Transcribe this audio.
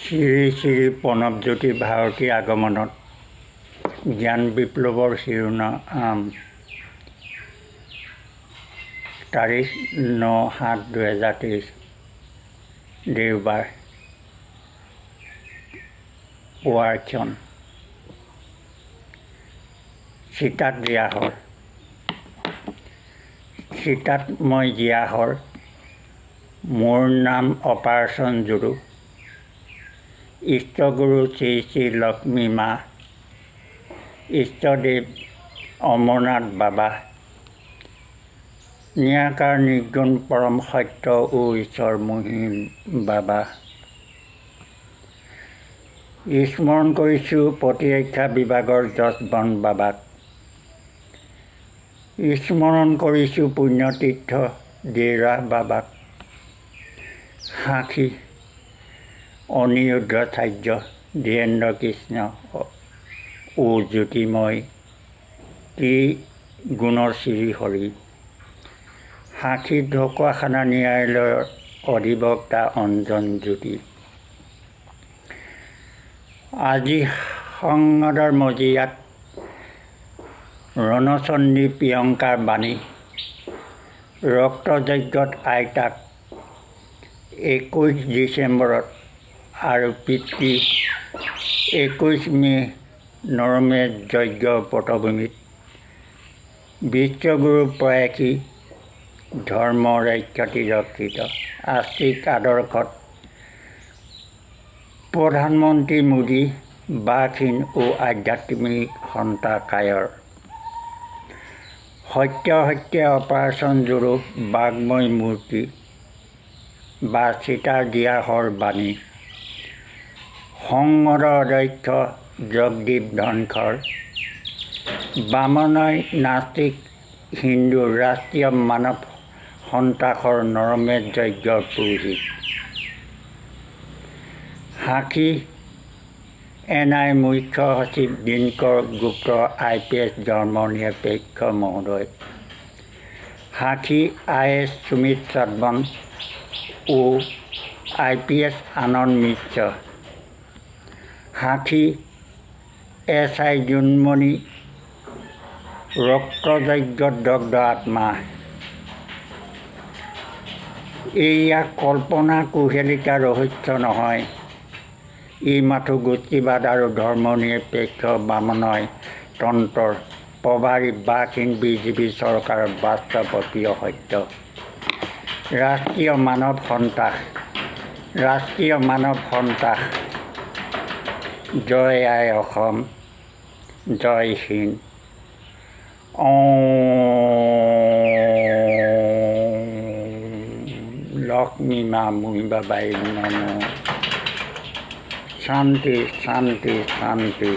শ্ৰী শ্ৰী প্ৰণৱজ্যোতি ভাৰতী আগমনত জ্ঞান বিপ্লৱৰ শিৰোনাম তাৰিখ 9/7/2023 দেওবাৰ পুৱাৰ ক্ষণ চিতাত জিয়াহৰ চিতাত মই জিয়াহৰ মোৰ নাম অপাৰেশ্যন জুলু ইষ্টগুৰু শ্ৰী শ্ৰী লক্ষ্মী মা ইষ্টদেৱ অমৰনাথ বাবা নিৰাকাৰ নিৰ্গুণ পৰম সত্য ও ঈশ্বৰ মহিম বাবা স্মৰণ কৰিছোঁ প্ৰতিৰক্ষা বিভাগৰ যশবন্ত বাবাক স্মৰণ কৰিছোঁ পুণ্যতীৰ্থ দেৰা বাবাক সাক্ষী অনিৰুদ্ধাচাৰ্য ধীৰেন্দ্ৰ কৃষ্ণ ও জ্যোতিময় ত্ৰিগুণৰ শ্ৰী হৰি সাক্ষী ঢকুৱাখানা ন্যায়ালয়ৰ অধিবক্তা অঞ্জন জ্যোতি আজি সংসদৰ মজিয়াত ৰণচণ্ডী প্ৰিয়ংকাৰ বাণী ৰক্তযজ্ঞত আইতাক 21 ডিচেম্বৰত আৰু পিতৃ 21 মে নৰমেধ যজ্ঞ পটভূমিত বিশ্বগুৰু প্ৰয়াসী ধৰ্ম ৰক্ষতি ৰক্ষিত আস্তিক আদৰ্শত প্ৰধানমন্ত্ৰী মোদী বাকহীন ও আধ্যাত্মিক সন্তাকায়ৰ সত্য অপাৰেশ্যন জুলু বাগ্ময় মূৰ্তি বা চিতাৰ জিয়াহৰ বাণী সংসদৰ অধ্যক্ষ জগদীপ ধনখড় বামনয় নাস্তিক হিন্দু ৰাষ্ট্ৰীয় মানৱ সন্ত্ৰাসৰ নৰমেধ যজ্ঞৰ পুৰোহিত সাক্ষী NI মুখ্য সচিব দিনকৰ গুপ্ত IPS ধৰ্মনিৰপেক্ষ মহোদয় সাক্ষী IS সুমিত সাতৱন ও IPS আনন্দ মিশ্ৰ সাক্ষী SI জোনমণি ৰক্তযজ্ঞত দগ্ধ আত্মা এয়া কল্পনা কুহেলিকা ৰহস্য নহয় ই মাথো গোষ্ঠীবাদ আৰু ধৰ্মনিৰপেক্ষ বামনয় তন্ত্ৰৰ প্ৰভাৰী বাকহীন বিজেপি চৰকাৰৰ বাস্তৱ অপ্ৰিয় সত্য ৰাষ্ট্ৰীয় মানৱ সন্ত্ৰাস জয় আই অসম জয় হিন্দ লক্ষ্মী মা মহিমাবাই নমঃ শান্তি শান্তি শান্তি